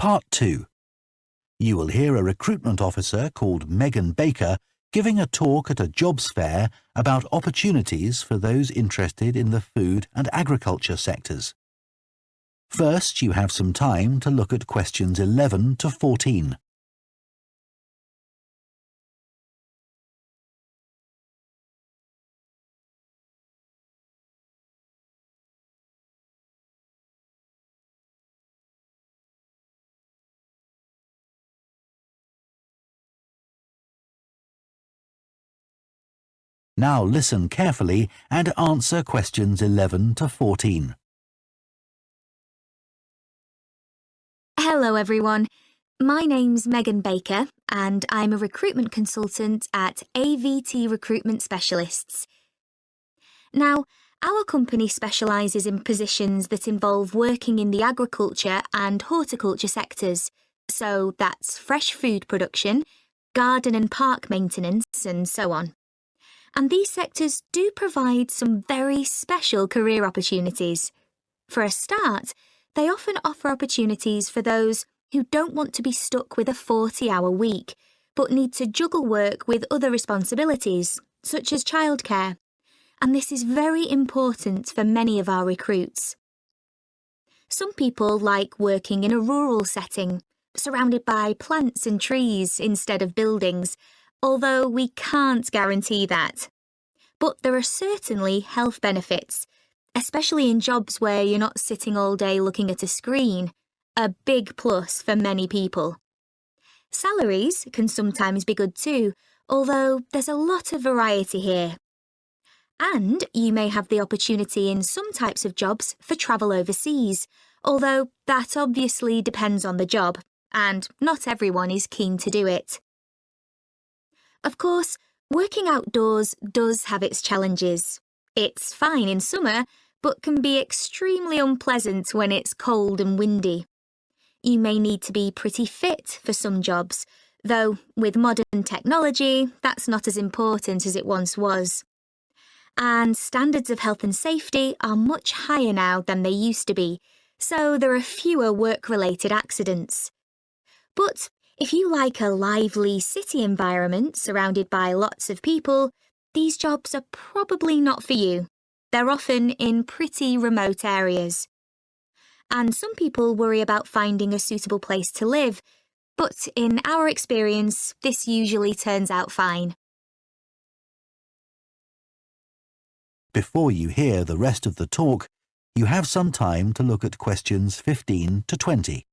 Part 2. You will hear a recruitment officer called Megan Baker giving a talk at a jobs fair about opportunities for those interested in the food and agriculture sectors. First, you have some time to look at questions 11 to 14. Now listen carefully and answer questions 11 to 14. Hello everyone, my name's Megan Baker and I'm a recruitment consultant at AVT Recruitment Specialists. Now, our company specialises in positions that involve working in the agriculture and horticulture sectors, so that's fresh food production, garden and park maintenance and so on. And these sectors do provide some very special career opportunities. For a start, they often offer opportunities for those who don't want to be stuck with a 40-hour week, but need to juggle work with other responsibilities, such as childcare. And this is very important for many of our recruits. Some people like working in a rural setting, surrounded by plants and trees instead of buildings, although we can't guarantee that. But there are certainly health benefits, especially in jobs where you're not sitting all day looking at a screen, a big plus for many people. Salaries can sometimes be good too, although there's a lot of variety here. And you may have the opportunity in some types of jobs for travel overseas, although that obviously depends on the job, and not everyone is keen to do it. Of course, working outdoors does have its challenges. It's fine in summer, but can be extremely unpleasant when it's cold and windy. You may need to be pretty fit for some jobs, though with modern technology, that's not as important as it once was. And standards of health and safety are much higher now than they used to be, so there are fewer work-related accidents. But if you like a lively city environment surrounded by lots of people, these jobs are probably not for you. They're often in pretty remote areas. And some people worry about finding a suitable place to live, but in our experience, this usually turns out fine. Before you hear the rest of the talk, you have some time to look at questions 15 to 20.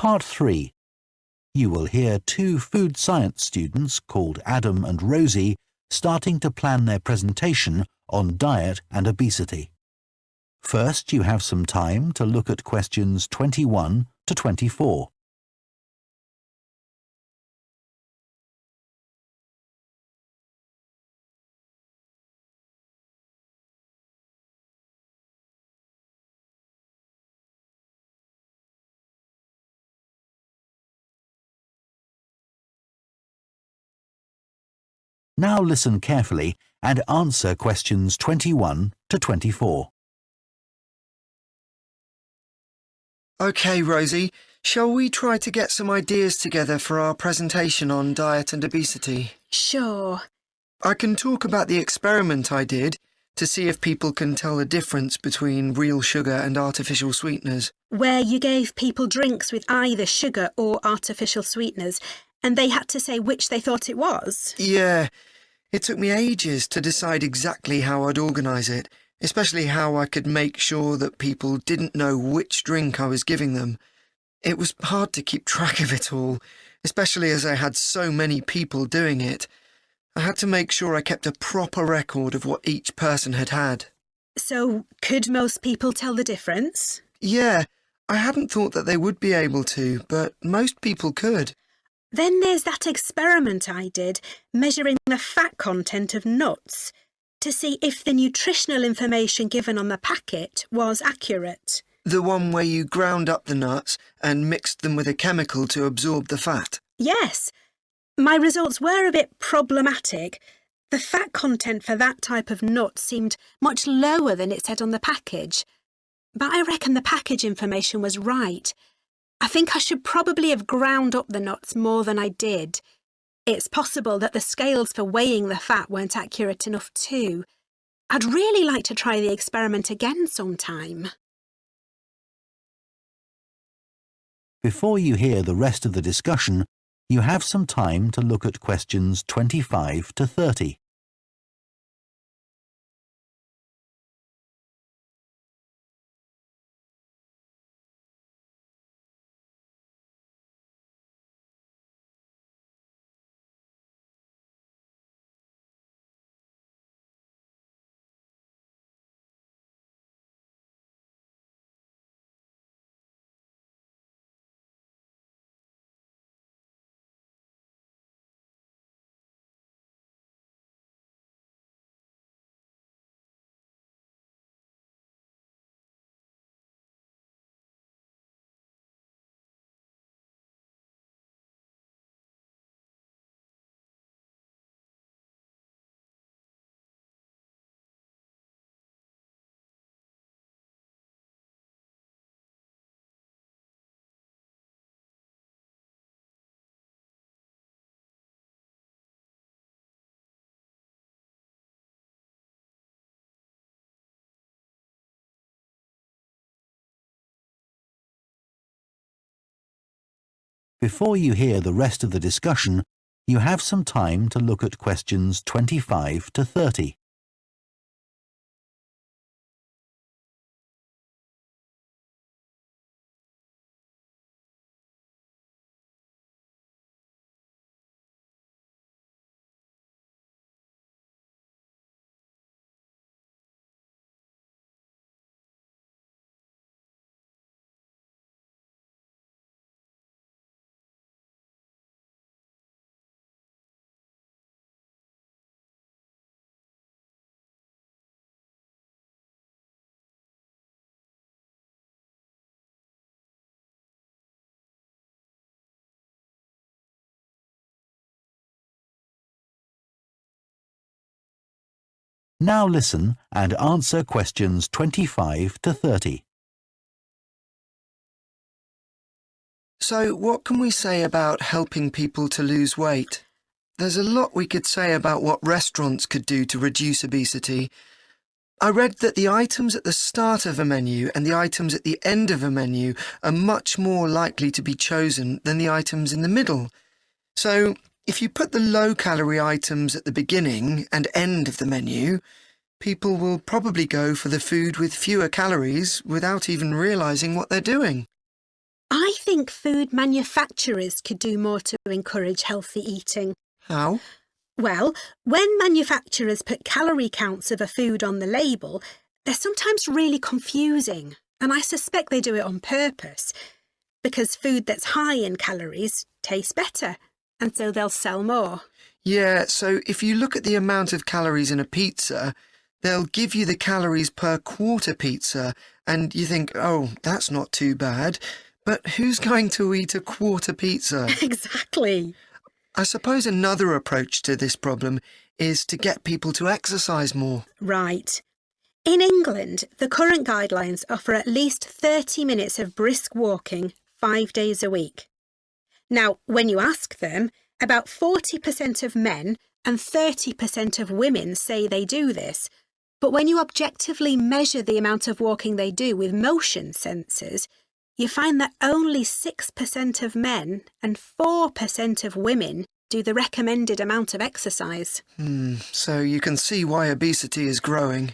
Part 3. You will hear two food science students called Adam and Rosie starting to plan their presentation on diet and obesity. First, you have some time to look at questions 21 to 24. Now listen carefully and answer questions 21 to 24. OK, Rosie, Shall we try to get some ideas together for our presentation on diet and obesity? Sure. I can talk about the experiment I did to see if people can tell the difference between real sugar and artificial sweeteners. Where you gave people drinks with either sugar or artificial sweeteners, and they had to say which they thought it was? Yeah, it took me ages to decide exactly how I'd organise it, especially how I could make sure that people didn't know which drink I was giving them. It was hard to keep track of it all, especially as I had so many people doing it. I had to make sure I kept a proper record of what each person had had. So, could most people tell the difference? Yeah, I hadn't thought that they would be able to, but most people could. Then there's that experiment I did, measuring the fat content of nuts, to see if the nutritional information given on the packet was accurate. The one where you ground up the nuts and mixed them with a chemical to absorb the fat. Yes. My results were a bit problematic. The fat content for that type of nut seemed much lower than it said on the package. But I reckon the package information was right. I think I should probably have ground up the nuts more than I did. It's possible that the scales for weighing the fat weren't accurate enough too. I'd really like to try the experiment again sometime. Before you hear the rest of the discussion, you have some time to look at questions 25 to 30. Before you hear the rest of the discussion, you have some time to look at questions 25 to 30. Now listen and answer questions 25 to 30. So, what can we say about helping people to lose weight? There's a lot we could say about what restaurants could do to reduce obesity. I read that the items at the start of a menu and the items at the end of a menu are much more likely to be chosen than the items in the middle. So, if you put the low-calorie items at the beginning and end of the menu, people will probably go for the food with fewer calories without even realising what they're doing. I think food manufacturers could do more to encourage healthy eating. How? Well, when manufacturers put calorie counts of a food on the label, they're sometimes really confusing, and I suspect they do it on purpose, because food that's high in calories tastes better, and so they'll sell more. Yeah, so if you look at the amount of calories in a pizza, they'll give you the calories per quarter pizza, and you think, oh, that's not too bad. But who's going to eat a quarter pizza? Exactly. I suppose another approach to this problem is to get people to exercise more. Right. In England, the current guidelines offer at least 30 minutes of brisk walking 5 days a week. Now, when you ask them, about 40% of men and 30% of women say they do this. But when you objectively measure the amount of walking they do with motion sensors, you find that only 6% of men and 4% of women do the recommended amount of exercise. So you can see why obesity is growing.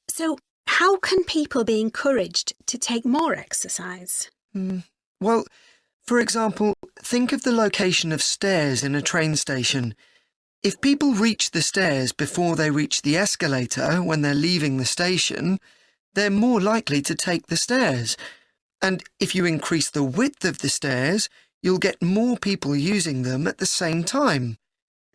So how can people be encouraged to take more exercise? Well, for example, think of the location of stairs in a train station. If people reach the stairs before they reach the escalator when they're leaving the station, they're more likely to take the stairs. And if you increase the width of the stairs, you'll get more people using them at the same time.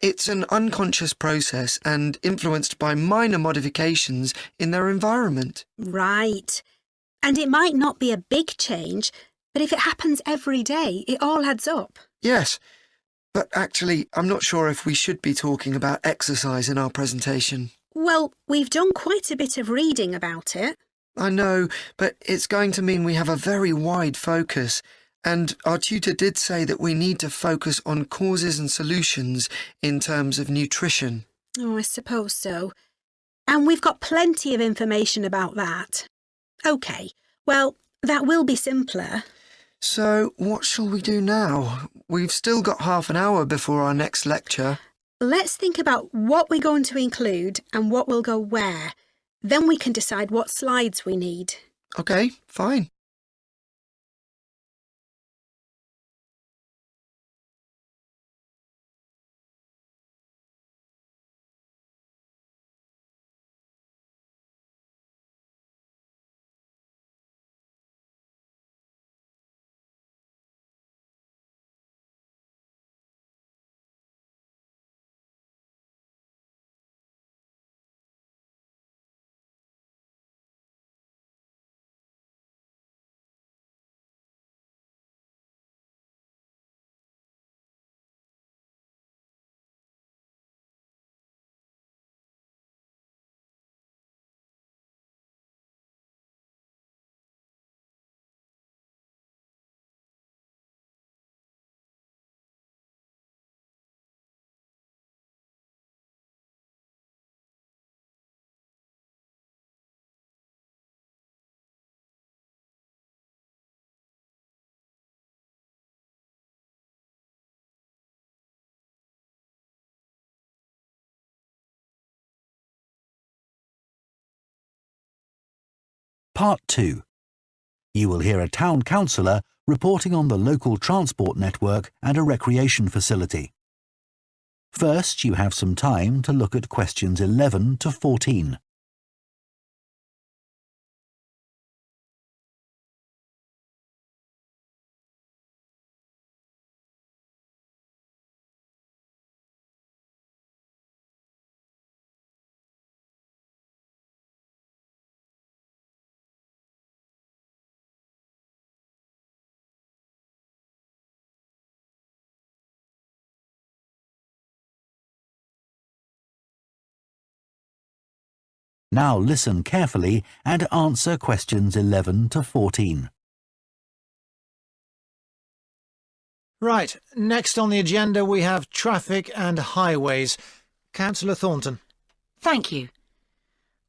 It's an unconscious process and influenced by minor modifications in their environment. Right. And it might not be a big change, but if it happens every day, it all adds up. Yes, but actually, I'm not sure if we should be talking about exercise in our presentation. Well, we've done quite a bit of reading about it. I know, but it's going to mean we have a very wide focus, and our tutor did say that we need to focus on causes and solutions in terms of nutrition. Oh, I suppose so. And we've got plenty of information about that. OK, well, that will be simpler. So, what shall we do now? We've still got half an hour before our next lecture. Let's think about what we're going to include and what will go where. Then we can decide what slides we need. OK, fine. Part 2. You will hear a town councillor reporting on the local transport network and a recreation facility. First, you have some time to look at questions 11 to 14. Now listen carefully and answer questions 11 to 14. Right, next on the agenda we have traffic and highways. Councillor Thornton. Thank you.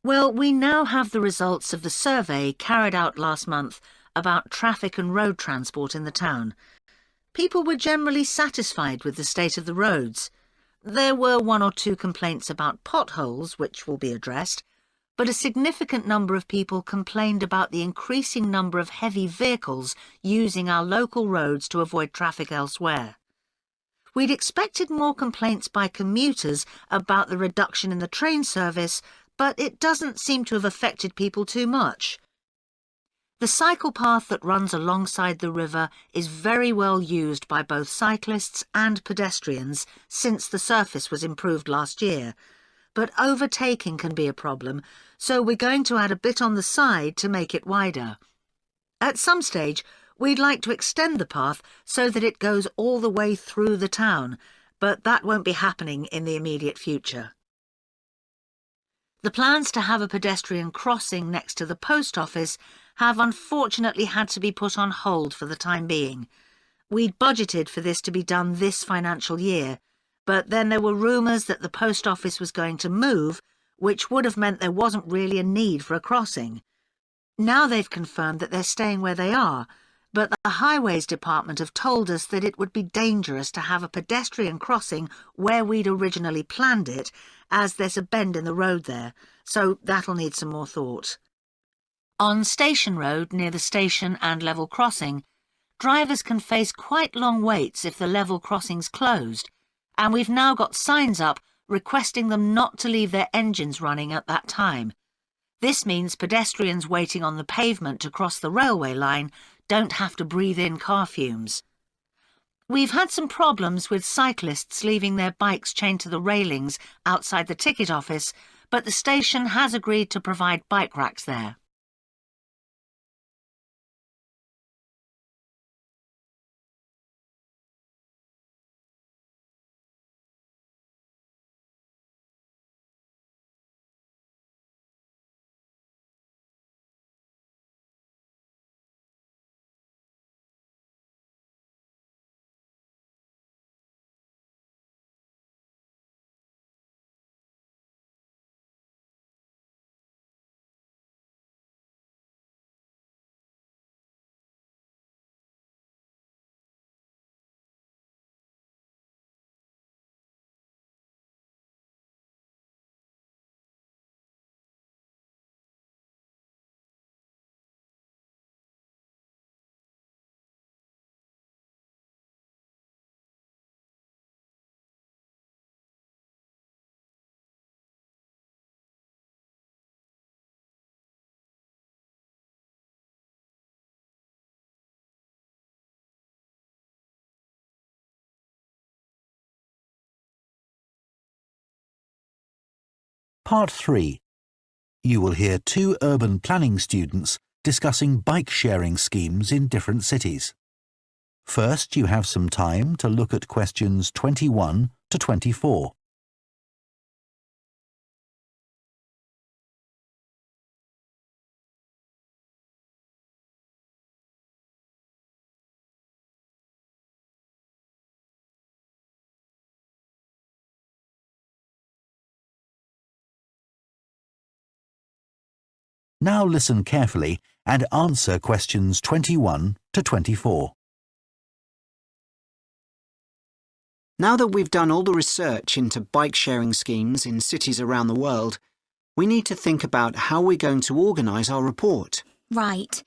Well, we now have the results of the survey carried out last month about traffic and road transport in the town. People were generally satisfied with the state of the roads. There were 1 or 2 complaints about potholes, which will be addressed, but a significant number of people complained about the increasing number of heavy vehicles using our local roads to avoid traffic elsewhere. We'd expected more complaints by commuters about the reduction in the train service, but it doesn't seem to have affected people too much. The cycle path that runs alongside the river is very well used by both cyclists and pedestrians since the surface was improved last year, but overtaking can be a problem, so we're going to add a bit on the side to make it wider. At some stage, we'd like to extend the path so that it goes all the way through the town, but that won't be happening in the immediate future. The plans to have a pedestrian crossing next to the post office have unfortunately had to be put on hold for the time being. We'd budgeted for this to be done this financial year, but then there were rumours that the post office was going to move, which would have meant there wasn't really a need for a crossing. Now they've confirmed that they're staying where they are, but the Highways Department have told us that it would be dangerous to have a pedestrian crossing where we'd originally planned it, as there's a bend in the road there, so that'll need some more thought. On Station Road, near the station and level crossing, drivers can face quite long waits if the level crossing's closed, and we've now got signs up requesting them not to leave their engines running at that time. This means pedestrians waiting on the pavement to cross the railway line don't have to breathe in car fumes. We've had some problems with cyclists leaving their bikes chained to the railings outside the ticket office, but the station has agreed to provide bike racks there. Part 3. You will hear 2 urban planning students discussing bike-sharing schemes in different cities. First, you have some time to look at questions 21 to 24. Now listen carefully and answer questions 21 to 24. Now that we've done all the research into bike-sharing schemes in cities around the world, we need to think about how we're going to organise our report. Right.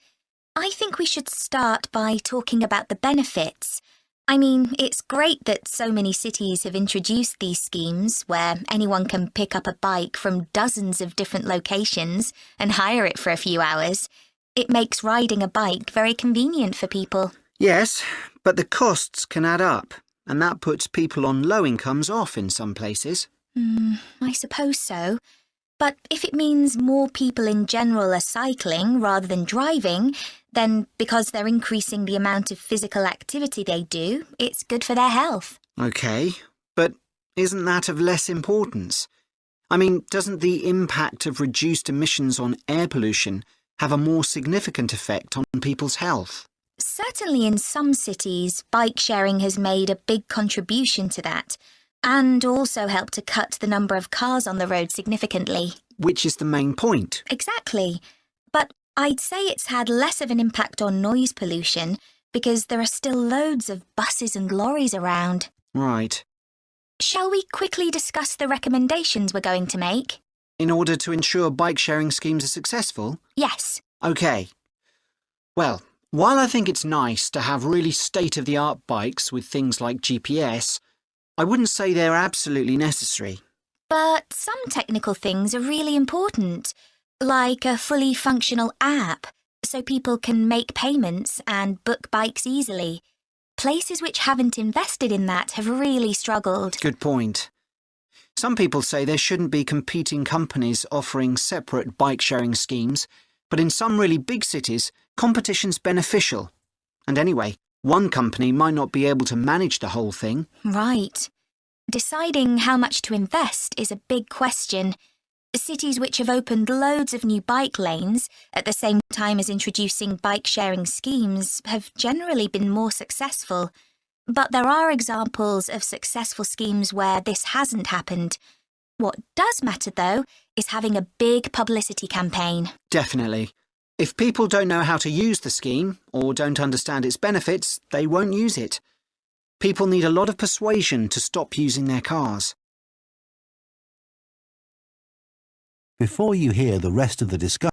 I think we should start by talking about the benefits. I mean, it's great that so many cities have introduced these schemes where anyone can pick up a bike from dozens of different locations and hire it for a few hours. It makes riding a bike very convenient for people. Yes, but the costs can add up, and that puts people on low incomes off in some places. I suppose so. But if it means more people in general are cycling rather than driving, then because they're increasing the amount of physical activity they do, it's good for their health. OK, but isn't that of less importance? I mean, doesn't the impact of reduced emissions on air pollution have a more significant effect on people's health? Certainly in some cities, bike sharing has made a big contribution to that, and also helped to cut the number of cars on the road significantly. Which is the main point. Exactly. But I'd say it's had less of an impact on noise pollution because there are still loads of buses and lorries around. Right. Shall we quickly discuss the recommendations we're going to make? In order to ensure bike-sharing schemes are successful? Yes. OK. Well, while I think it's nice to have really state-of-the-art bikes with things like GPS, I wouldn't say they're absolutely necessary. But some technical things are really important, like a fully functional app, so people can make payments and book bikes easily. Places which haven't invested in that have really struggled. Good point. Some people say there shouldn't be competing companies offering separate bike-sharing schemes, but in some really big cities, competition's beneficial. And anyway, one company might not be able to manage the whole thing. Right. Deciding how much to invest is a big question. Cities which have opened loads of new bike lanes at the same time as introducing bike-sharing schemes have generally been more successful. But there are examples of successful schemes where this hasn't happened. What does matter, though, is having a big publicity campaign. Definitely. If people don't know how to use the scheme or don't understand its benefits, they won't use it. People need a lot of persuasion to stop using their cars. Before you hear the rest of the discussion,